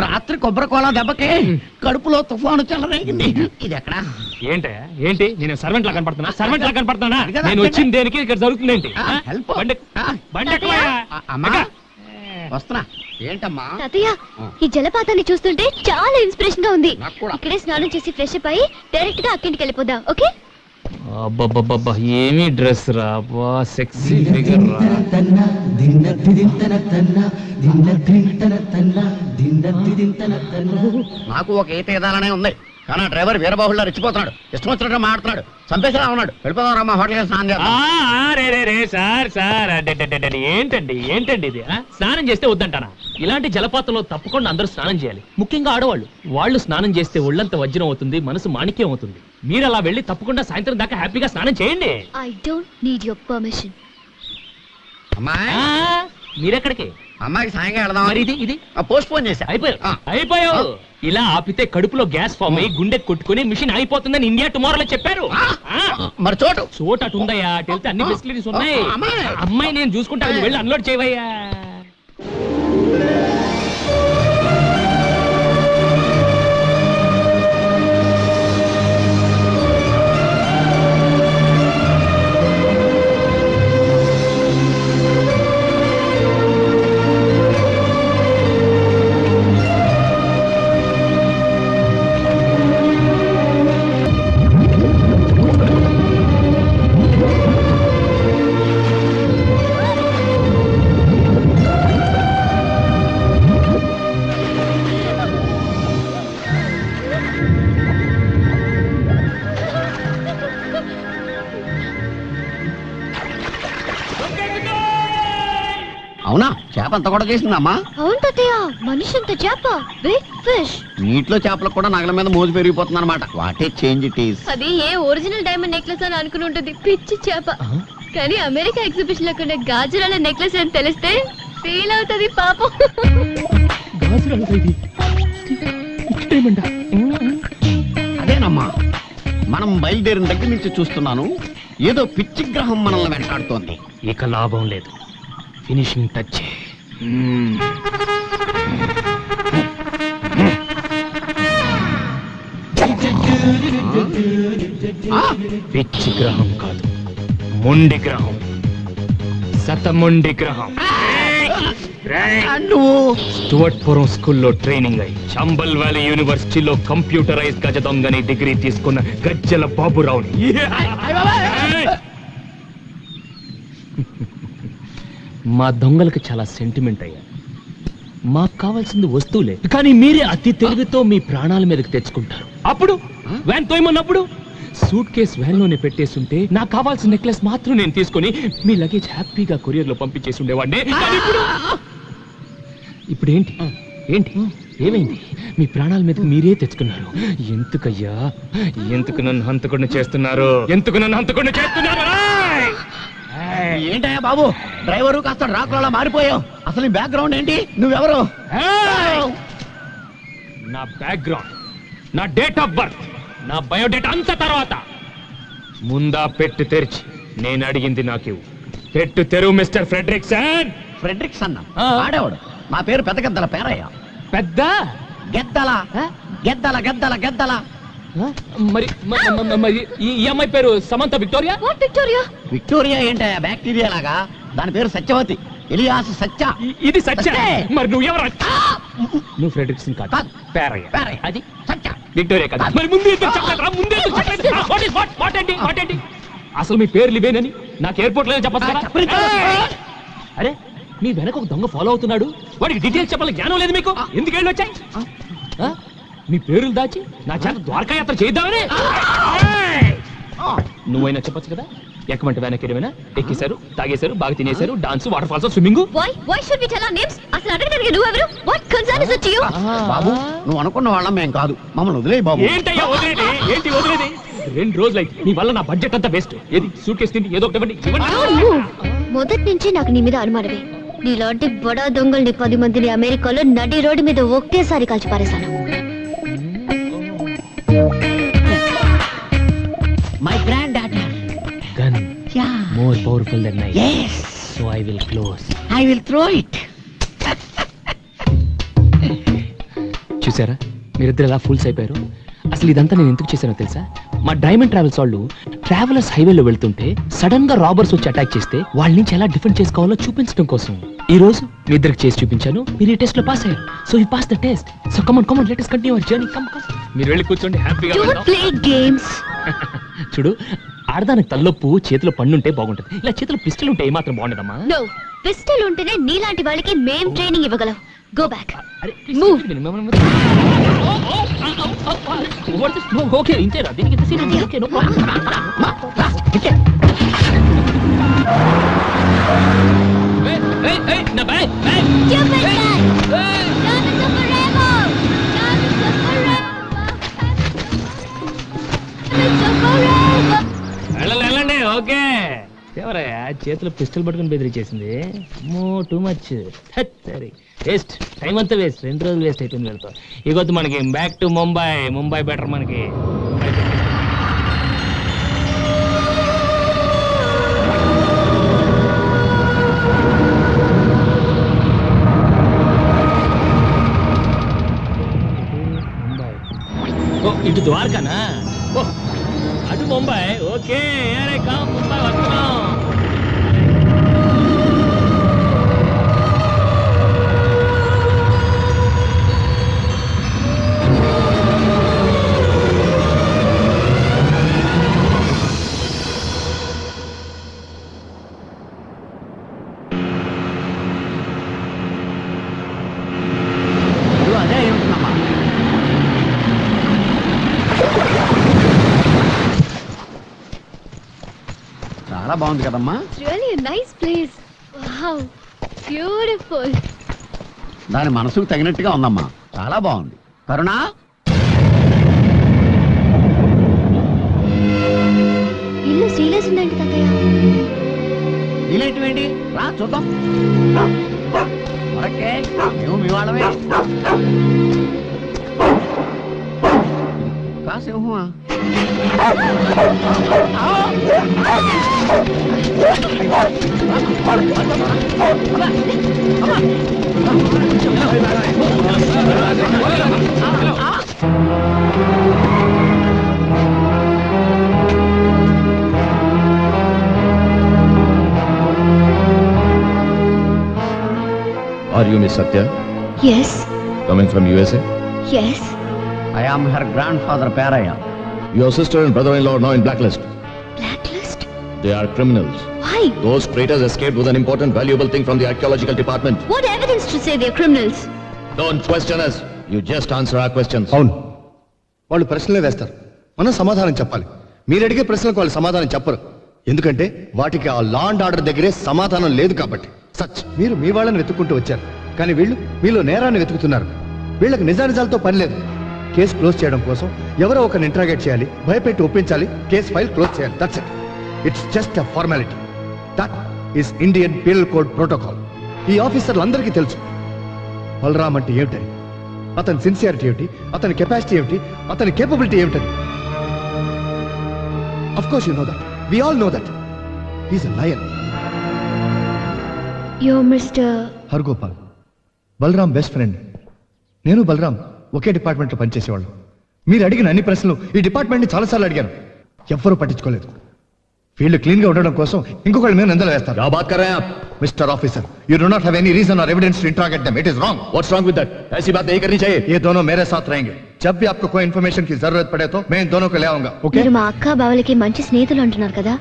రాత్రి కొబ్బరి కోలా దెబ్బకి కడుపులో తుఫాను చెలరేగింది. ఇది ఎక్కడ? ఏంటి నేను సర్వెంట్ లా కనపడుతున్నా? సర్వెంట్ లా కనపడుతున్నా? నేను వచ్చిన దేనికి ఇక్కడ జరుగుతుంది ఏంటి? వస్తున్నా. ఏంటమ్మా? తాతయ్య, ఈ జలపాతాన్ని చూస్తుంటే చాలా ఇన్స్పిరేషన్ గా ఉంది. ఇక్కడే స్నానం చేసి ఫ్రెష్ అప్ అయి డైరెక్ట్ గా అక్కింటికి వెళ్ళిపోదాం. ఓకే? అబ్బబ్బబ్బబ్బా, ఏమి డ్రెస్ రా, సెక్సీ ఫిగర్ రా. నాకు ఒక ఈత ఎదాలనే ఉంది, కానీ డ్రైవర్ వీరబాహుళ్ళ రెచ్చిపోతున్నాడు. ఇష్టం వచ్చినట్టు మాట్లాడుతున్నాడు. చంపేసినా ఉన్నాడు. వెళ్ళిపోదాం రమ్మా, హోటల్ స్నానం చేద్దాం. సార్ ఏంటండి ఇది? స్నానం చేస్తే వద్దంటానా? ఇలాంటి జలపాతంలో తప్పకుండా అందరూ స్నానం చేయాలి, ముఖ్యంగా ఆడవాళ్ళు. వాళ్ళు స్నానం చేస్తే ఒళ్ళంత వజ్రం అవుతుంది, మనసు మాణిక్యం అవుతుంది. మీరు అలా వెళ్ళి తప్పకుండా సాయంత్రం దాకా హ్యాపీగా స్నానం చేయండి. I don't need your permission. అమ్మాయి, మీరెక్కడికి? అమ్మాయికి సాయంగా వెళదాం. మరి ఇది పోస్ట్ పోన్ చేశా. అయిపోయావు. ఇలా ఆపితే కడుపులో గ్యాస్ ఫామ్ అయ్యి గుండె కొట్టుకుని మిషన్ అయిపోతుందని ఇండియా టుమారోలో చెప్పారు. మరి చోటు అటు ఉందయ్యా, అటు వెళ్తే అన్ని ఫెసిలిటీస్ ఉన్నాయి. అమ్మాయి నేను చూసుకుంటాను, వెళ్ళి అన్లోడ్ చేయవయ్యా. అవునా? చేప అంత కూడా చేసిందమ్మా? అవును తాతయ్య, మనిషి అంత చేప, బిగ్ ఫిష్. నీటిలో చేపలకు కూడా నగల మీద మోజు పెరిగిపోతుంది అనమాట. What a change it is. అది ఏ ఒరిజినల్ డైమండ్ నెక్లెస్ అని అనుకుని ఉంటుంది, పిచ్చి చేప. కానీ అమెరికా ఎగ్జిబిషన్ లో కొన్న గాజురాల నెక్లెస్ అని తెలిస్తే ఫీల్ అవుతుంది పాపం. అదేనమ్మా, మనం బయలుదేరిన దగ్గర నుంచి చూస్తున్నాను, ఏదో పిచ్చి గ్రహం మనల్ని వెంటాడుతోంది. ఇక లాభం లేదు, ఫినిషింగ్ టచ్. పిచ్చి గ్రహం కాదు, మొండి గ్రహం, శతమొండి గ్రహం. స్టువర్ట్పురం స్కూల్లో ట్రైనింగ్ అయి చంబల్ వ్యాలీ యూనివర్సిటీలో కంప్యూటరైజ్ గజ దొంగని డిగ్రీ తీసుకున్న గజ్జల బాబురావుని. మా దొంగలకు చాలా సెంటిమెంట్ అయ్యా. మాకు కావాల్సింది వస్తువులే, కానీ మీరే అతి తెలివితో మీ ప్రాణాల మీదకి తెచ్చుకుంటారు. అప్పుడు వ్యాన్ తోయమన్నప్పుడు సూట్ కేస్ వ్యాన్ లోనే పెట్టేస్తుంటే నాకు కావాల్సిన నెక్లెస్ మాత్రం నేను తీసుకొని మీ లగేజ్ హ్యాపీగా కొరియర్ లో పంపించేసి ఉండేవాడిని. ఇప్పుడు ఏంటి ఏంటి ఏమైంది? మీ ప్రాణాల మీదకి మీరే తెచ్చుకున్నారు. ఎందుకయ్యా, ఎందుకు నన్ను హంతకుండా చేస్తున్నారు? ఎందుకు నన్ను హంతకుండా చేస్తున్నారు? ఏంటయ్యా బాబు, డ్రైవరు కాస్త డ్రాకులా మారిపోయావు. అసలు బ్యాక్గ్రౌండ్ ఏంటి? నువ్వెవరు? నా బ్యాక్గ్రౌండ్, నా డేట్ ఆఫ్ బర్త్, నా బయోడేటా అంత తర్వాత. ముందా పెట్టు తెరిచి నేను అడిగింది నాకు పెట్టు తెరువు మిస్టర్ ఫ్రెడ్రిక్సన్. ఫ్రెడ్రిక్సన్ ఆడేవాడు. నా పేరు పెద్ద గద్దల పేరయ్య. పెద్ద గెద్దల గెద్దల గెద్దల గెద్దల. మరి ఈ అమ్మాయి పేరు సమంత విక్టోరియా. విక్టోరియా విక్టోరియా ఏంటయ్యా, బ్యాక్టీరియా లాగా. దాని పేరు సత్యవతి, ఎలియాస్ సత్య. ఇది సత్య. మరి నువ్వు ఎవరు? నువ్వు ఫ్రెడ్రిక్సన్ కాదు, పేరయ్య. అది సత్య, విక్టోరియా కాదు. మరి ముందు ఏంటి? అసలు మీ పేర్లు ఇవేనని నాకు ఎయిర్పోర్ట్ లో చెప్పచ్చు. అరే, మీ వెనక ఒక దొంగ ఫాలో అవుతున్నాడు. వాడికి డీటెయిల్స్ చెప్పాలి జ్ఞానం లేదు మీకు. ఎందుకు వెళ్ళి వచ్చాయి? మీ పేరులు దాచి నా చేత ద్వారకా యాత్ర చేద్దామని. నువ్వైనా చెప్పొచ్చు కదా. ఎక్కమంటే వెనక్కి ఏమైనా ఎక్కేశారు, తాగేశారు, బాగా తినేశారు, డాన్స్, వాటర్ ఫాల్స్, స్విమ్మింగ్. బాబు, నువ్వు అనుకున్న వాళ్ళం మేం కాదు, మమ్మల్ని వదిలేయి బాబు. ఏంటయ్యా వదిలేది? ఏంటి వదిలేది? 2 రోజులైతే నీ వల్ల నా బడ్జెట్ అంతా వేస్ట్. ఏది సూట్ కేసు తిండి, ఏదో ఒకటి. మొదటి నుంచి నాకు నీ మీద అనుమానమే. నీలాంటి బడా దొంగల్ని 10 మందిని అమెరికాలో నడి రోడ్డు మీద ఒకేసారి కాల్చి పారేశాను. My granddaughter. Gun. Yeah. More powerful than knife. Yes. So I will close. I will throw it. చూసారా మీరిద్దరు ఎలా ఫుల్స్ అయిపోయారు? అసలు ఇదంతా నేను ఎందుకు చేశానో తెలుసా? మా డైమండ్ ట్రావెల్స్ వాళ్ళు ట్రావెలర్స్ హైవేలో వెళ్తుంటే సడన్ గా రాబర్స్ వచ్చి అటాక్ చేస్తే వాళ్ళ నుంచి ఎలా డిఫెండ్ చేసుకోవాలో చూపించడం కోసం ఈ రోజు మీ ఇద్దరికి చేసి చూపించాను. మీరు ఈ టెస్ట్ లో పాస్ అయ్యారు. So you pass the test. So come on let us continue our journey. Come మీరు వెళ్ళి కూర్చోండి హ్యాపీగా. Don't play games. చూడు, ఆడదానికి తల్లొప్పు చేతిలో పన్నుంటే బాగుంటది. ఇలా చేతిలో పిస్టల్ ఉంటే ఏమాత్రం బాగుండదమ్మా. No, పిస్టల్ ఉంటేనే నీలాంటి వాళ్ళకి మేం ట్రైనింగ్ ఇవ్వగలం. Go back. ఓకే, ఇంతేనా? దీనికి ఇంత సీన్ ఉంది. Okay, no problem. నా బ్యాగ్. వెళ్ళండి. ఓకే, ఎవరయ్యా చేతిలో పిస్టల్ పట్టుకుని బెదిరించేసింది? Too much. సరే, వేస్ట్, టైం అంతా వేస్ట్. 2 రోజులు వేస్ట్ అయిపోయింది వెళ్తా. ఇగొద్దు మనకి బ్యాక్ టు ముంబై బెటర్ మనకి. ఇటు ద్వారకానా? అటు ముంబై. ఓకే, ముంబై వస్తున్నాం. అదే ఏమిటమ్మా, చాలా బాగుంది కదమ్మా. Really a nice place. Wow. Beautiful. దాని మనసుకు తగినట్టుగా ఉందమ్మా, చాలా బాగుంది. కరుణా, ఇల్లు సీరియస్ ఉందండి తాతయ్య. ఇలాంటివేంటి రా చూద్దాం. మరకే మేము మీ వాళ్ళమే. కాసేమా Are you Miss Satya? Yes. Coming from USA? Yes. I am her grandfather Paraya. Your sister and brother-in-law are now in blacklist. Blacklist? They are criminals. Why? Those traitors escaped with an important valuable thing from the archaeological department. What evidence to say they're criminals? Don't question us. You just answer our questions. అవును, వాళ్ళు ప్రశ్నలే వేస్తారు, మనం సమాధానం చెప్పాలి. మీరు అడిగే ప్రశ్నలకు వాళ్ళు సమాధానం చెప్పరు, ఎందుకంటే వాటికి ఆ లా అండ్ ఆర్డర్ దగ్గరే సమాధానం లేదు కాబట్టి. సచ్ మీరు మీ వాళ్ళని వెతుక్కుంటూ వచ్చారు, కానీ వీళ్ళు మీలో నేరాన్ని వెతుకుతున్నారు. వీళ్ళకి నిజానిజాలతో పని లేదు. కేసు క్లోజ్ చేయడం కోసం ఎవరో ఒకరిని ఇంట్రాగేట్ చేయాలి, భయపెట్టి ఒప్పించాలి, కేసు ఫైల్ క్లోజ్ చేయాలి. That's it. It's just a formality. That is Indian penal code protocol. ఈ ఆఫీసర్లందరికీ తెలుసు బలరామ్ అంటే ఏమిటని, అతని సిన్సియారిటీ ఏమిటి, అతని కెపాసిటీ ఏమిటి, అతని కేపబిలిటీ ఏమిటని. Of course you know that. We all know that. He's a lion. You're Mr. Hargopal, Balaram best friend. నేను బలరామ్ ఒకే డిపార్ట్మెంట్లో పనిచేసేవాళ్ళు. మీరు అడిగిన అన్ని ప్రశ్నలు ఈ డిపార్ట్మెంట్ని చాలాసార్లు అడిగాను, ఎవ్వరూ పట్టించుకోలేదు. వీళ్ళు క్లీన్గా ఉండడం కోసం ఇంకొకళ్ళ మీద నిందలు వేస్తారు. क्या बात कर रहे हैं आप? Mister officer, you do not have any reason और evidence to interrogate them. It is wrong. What's wrong with that? ऐसी बात नहीं करनी चाहिए. ये दोनों मेरे साथ रहेंगे. जब भी आपको कोई इन्फॉर्मेशन की जरूरत पड़े तो मैं इन दोनों को ले आऊंगा. ओके? మీరు మా అక్క బావలకి మంచి స్నేహితులు అంటున్నారు కదా,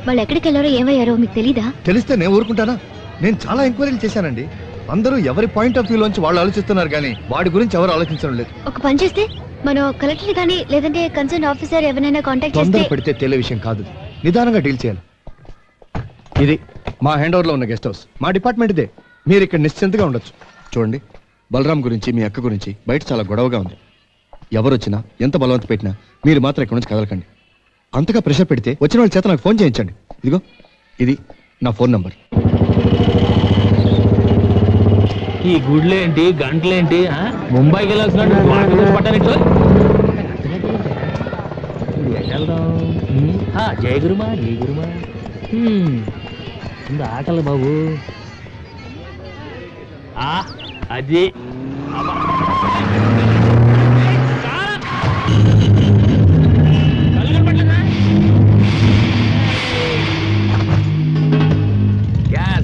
వాళ్ళు ఎక్కడికి వెళ్ళారో ఏమయ్యారో మీకు తెలీదా? తెలిస్తే నేను ఊరుకుంటానా? నేను చాలా ఎంక్వైరీలు చేశానండి. అందరూ ఎవరి పాయింట్ ఆఫ్ వ్యూలోంచి వాళ్ళు ఆలోచిస్తున్నారు, కానీ వాడి గురించి ఎవరు ఆలోచించడం లేదు. ఒక పని చేస్తే మనం కలెక్టర్ కానీ లేదంటే కన్సర్న్ ఆఫీసర్ ఎవరైనా కాంటాక్ట్ చేస్తే. తొందర పెడితే తేలే విషయం కాదు, నిదానంగా డీల్ చేయాలి. ఇది మా హ్యాండ్ ఓవర్ లో ఉన్న గెస్ట్ హౌస్, మా డిపార్ట్మెంట్ ఇదే. మీరు ఇక్కడ నిశ్చింతగా ఉండొచ్చు. చూడండి, బలరాం గురించి మీ అక్క గురించి బయట చాలా గొడవగా ఉంది. ఎవరు వచ్చినా ఎంత బలవంత పెట్టినా మీరు మాత్రం ఇక్కడ నుంచి కదలకండి. అంతగా ప్రెషర్ పెడితే వచ్చిన వాళ్ళ చేత నాకు ఫోన్ చేయించండి. ఇదిగో ఇది నా ఫోన్ నంబర్. ఈ గుడ్లేంటి గంటలేంటి ముంబైకి వెళ్ళాల్సిన పట్టాలిట్లు జయ గురుమా జయ గురుమా ముందు ఆకలి బాబు. అది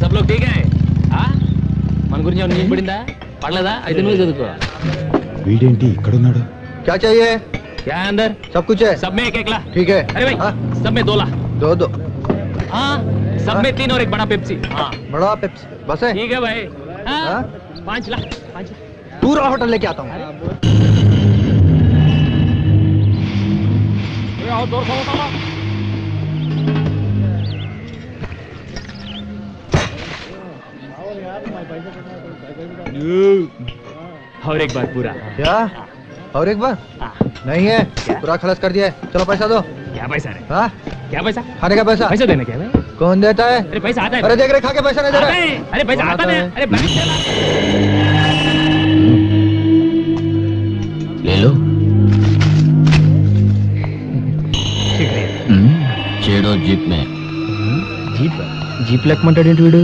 सब लोग ठीक है? మన గురించి ఏమైనా న్యూస్ పడిందా? పడలేదా? అయితే నువ్వు చదువుకో. వీడేంటి ఇక్కడున్నాడు? क्या चाहिए? क्या है अंदर? सब कुछ है. सब में एक एक ला. ठीक है. अरे भाई सब में 2 ला. दो. हाँ सब में 3 और एक बड़ा पेप्सी. हाँ बड़ा पेप्सी बस है. ठीक है भाई. हाँ 5 ला. पूरा होटल लेके आता हूँ. और एक बार पूरा. क्या? और एक बार? नहीं है, पूरा खलास कर दिया है. चलो पैसा दो. क्या पैसा है? हाँ? क्या पैसा? खाने का पैसा. पैसा देने क्या है? कौन देता है? अरे पैसा आता है. अरे देख रहे खा के पैसा नहीं दे रहा है. अरे पैसा आता है. अरे ले लो. చేడో జీప్ మే. జీప్ లెక్కమంటాడేంటి వీడు?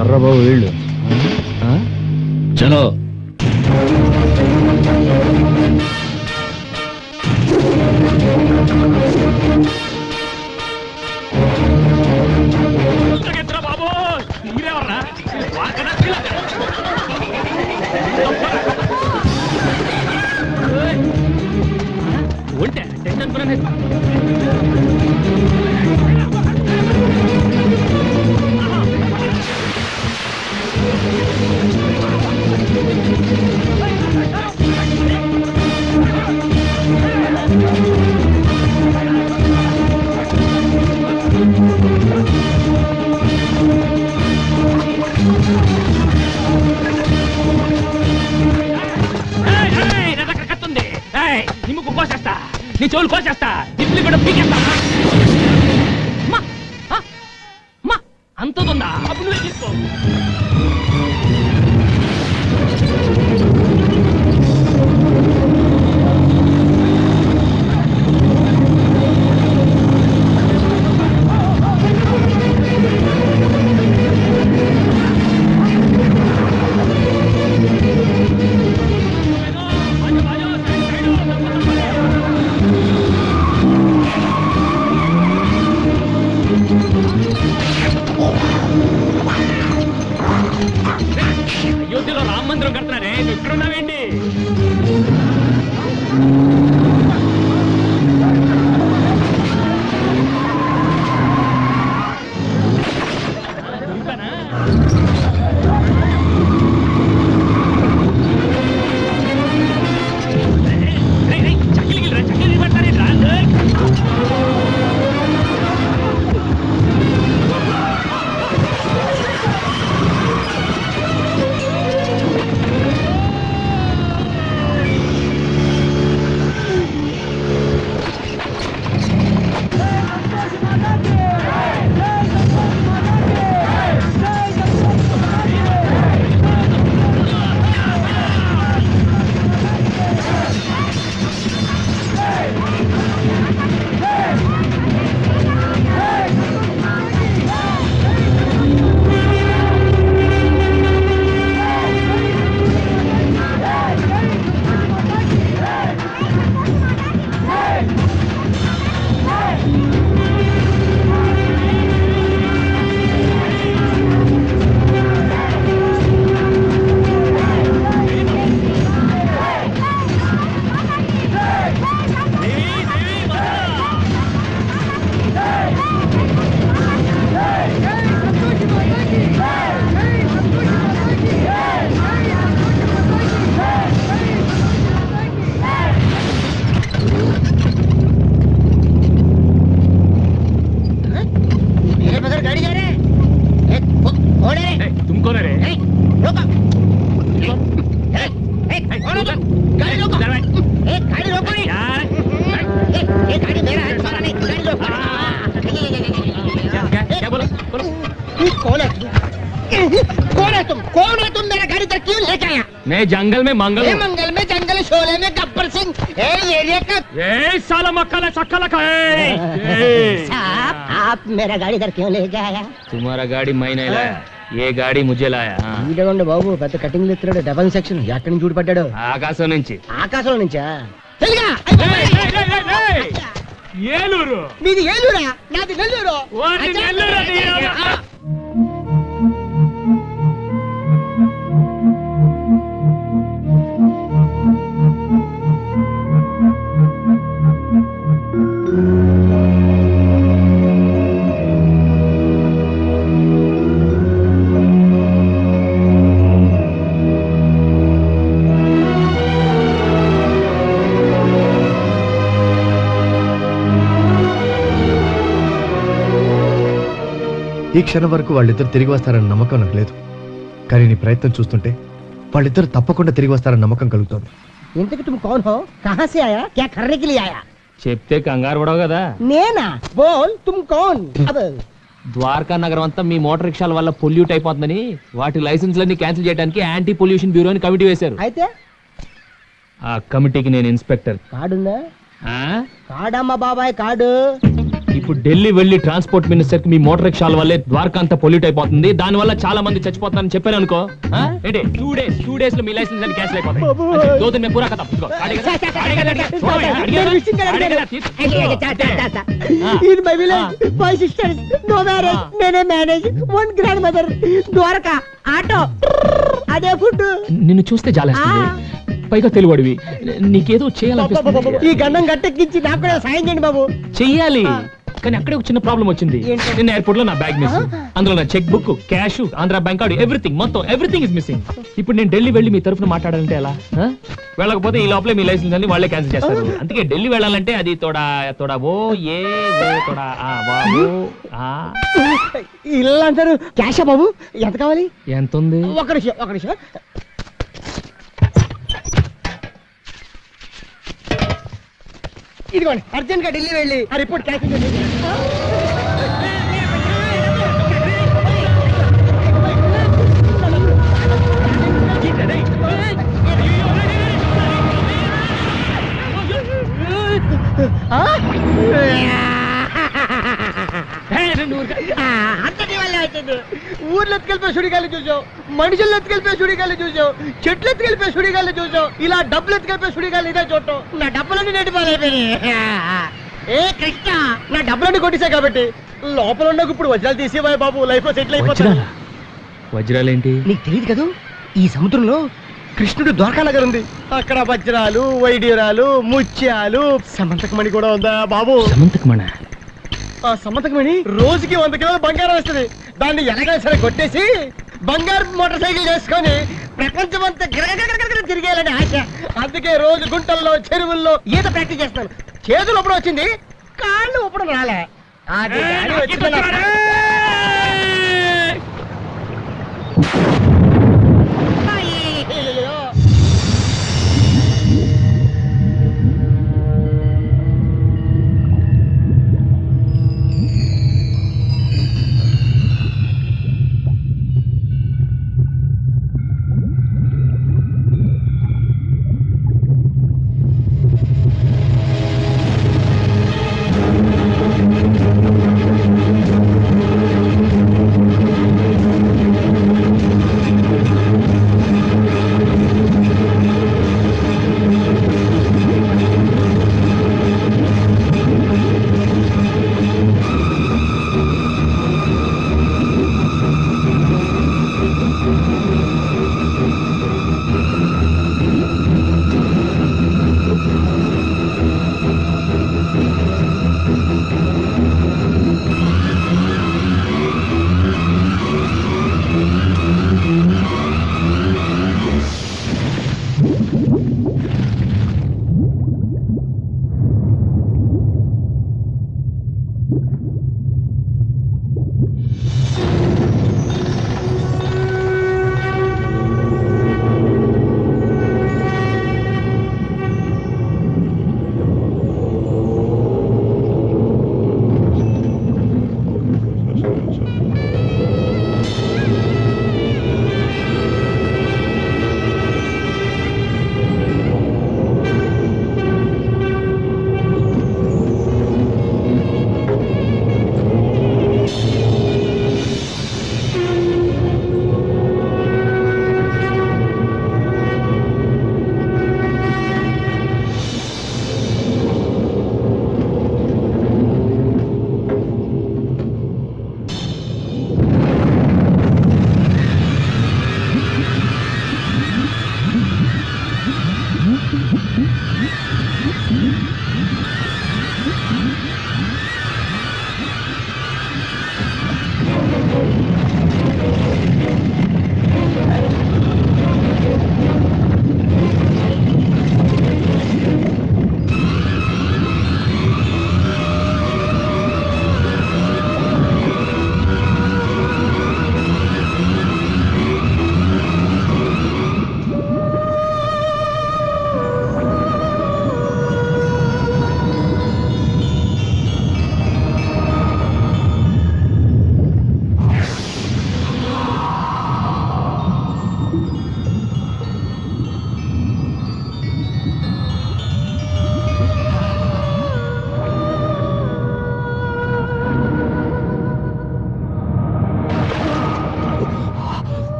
ఎర్ర బాబు వీళ్ళు. చలో. బాబు ఉంటే టెన్షన్ పడనే. చెవులు కోసేస్తా, దిప్లు కూడా పీకేస్తా. అంత ఉందా? అప్పుడు నువ్వే తీసుకో. అయోధ్యలో రామ మందిరం కడుతున్నారే, నువ్వు ఇక్కడ ఉన్నావేంటి? చక్కలికి పెడతారే రా. मैं जंगल में मंगल हूँ। मंगल में जंगल शोले में गब्बर सिंह एरिया का साला मक्खा चक्का साहब आप मेरा गाड़ी इधर क्यों ले गया? तुम्हारा गाड़ी मैं नहीं लाया, ये गाड़ी मुझे लाया. వీడేండి బాబు పెద్ద కటింగ్ ఎత్తాడు, డబల్ సెక్షన్ ఎక్కడి నుంచి చూడపడ్డాడు? ఆకాశం నుంచి. ఆకాశం నుంచా? ఏలూరు. మీది ఏలూరా? నాది నెల్లూరు. ఈ క్షణం వరకు వాళ్ళిద్దరు తిరిగి వస్తారన్న నమ్మకం నాకు లేదు, కానీ నీ ప్రయత్నం చూస్తుంటే వాళ్ళిద్దరు తప్పకుండా తిరిగి వస్తారన్న నమ్మకం కలుగుతోంది. ఇంతకి तुम कौन हो? कहां से आया? क्या करने के लिए आया? చెప్తే కంగారు పడవు కదా. నేనా? బోల్ तुम कौन? అబ్ ద్వారకా నగరం అంతా మీ మోటార్ రిక్షాల వల్ల పొల్యూట్ అయిపోతుందని వాటి లైసెన్స్లన్నీ క్యాన్సిల్ చేయడానికి యాంటీ పొల్యూషన్ బ్యూరో అని కమిటీ వేశారు. అయితే ఆ కమిటీకి నేను ఇన్స్పెక్టర్. కాడుందా? కాడమ్మ బాబాయ్ కాడు. ఇప్పుడు ఢిల్లీ వెళ్లి ట్రాన్స్పోర్ట్ మినిస్టర్ కి మీ మోటార్ రిక్షాల వల్లే ద్వారకా అంతా పొల్యూట్ అయిపోతుంది, దాని వల్ల చాలా మంది చచ్చిపోతున్నారని చెప్పాను అనుకో. ఏంటి 2 days లో మీ లైసెన్స్ అన్ని క్యాన్సిల్ అయిపోతాయి. దో దిన్ మే పూరా ఖతం. In my village, 5 sisters, no marriage, నేనే మేనేజ్, 1 grandmother, ద్వారకా ఆటో, అదే ఫుడ్. నిన్ను చూస్తే జాలేస్తుంది, పైగా తెలుగుడివి, నీకేదో చేయాలనిపిస్తుంది. ఈ గండం గట్టెక్కించి నాకు కూడా సాయం చేయండి బాబు. చెయ్యాలి, కానీ అక్కడే ఒక చిన్న ప్రాబ్లం వచ్చింది. నిన్న ఎయిర్పోర్ట్ లో నా బ్యాగ్ మిస్, అందులో నా cheque book, cash, Andhra bank card, everything is missing. ఇప్పుడు నేను ఢిల్లీ వెళ్ళి మీ తరఫున మాట్లాడాలంటే ఎలా? వెళ్ళకపోతే ఈ లోపలే మీ లైసెన్స్ అన్ని వాళ్ళే క్యాన్సిల్ చేస్తారు. అందుకే ఢిల్లీ వెళ్ళాలంటే అది తోడా ఓ ఏ తోడా ఇలా అంటారు. క్యాషా బాబు? ఎంత కావాలి? ఎంత ఉంది? ఒక నిమిషం. ఇదిగోండి అర్జెంట్ గా ఢిల్లీ వెళ్ళి ఆ రిపోర్ట్ క్యాన్సిల్ చేసి ఊర్లో ఎత్తుకెళ్ళిపోయి సుడిగాలి చూసావు, మనుషులు ఎత్తుకెళ్ళిపోయి సుడిగాలి చూసావు, చెట్లు ఎత్తుకెళ్ళిపోయి సుడిగాలి చూసావు, ఇలా డబ్బులు ఎత్తుకెళ్ళిపోయి సుడిగాలి ఇదే చూడటం. నా డబ్బులన్నీ నేటి పాలైపోయినాయి. ఏ కృష్ణ, నా డబ్బులన్నీ కొట్టేశాయి కాబట్టి లోపల ఉన్న ఇప్పుడు వజ్రాలు తీసేవా బాబు, లైఫ్ లో సెటిల్ అయిపోతుంది. వజ్రాలేంటి? నీకు తెలియదు కదా, ఈ సముద్రంలో కృష్ణుడు ద్వారకా నగర్ ఉంది. అక్కడ వజ్రాలు, వైడ్యూరాలు, ముత్యాలు, సమంతకమణి కూడా ఉందా బాబు? సమంతకమణ? ఆ సమంతకమణి రోజుకి 100 కిలోల బంగారం వస్తుంది. దాన్ని ఎలాగైనా సరే కొట్టేసి బంగారు మోటార్ సైకిల్ చేసుకొని ప్రపంచం అంతా గిరగిర తిరిగేయాలని ఆశ. అందుకే రోజు గుంటల్లో, చెరువుల్లో ఈత ప్రాక్టీస్ చేస్తాను. చేతులు ఒప్పుడు వచ్చింది, కాళ్ళు ఒప్పుడు రాలే. అది వచ్చింది.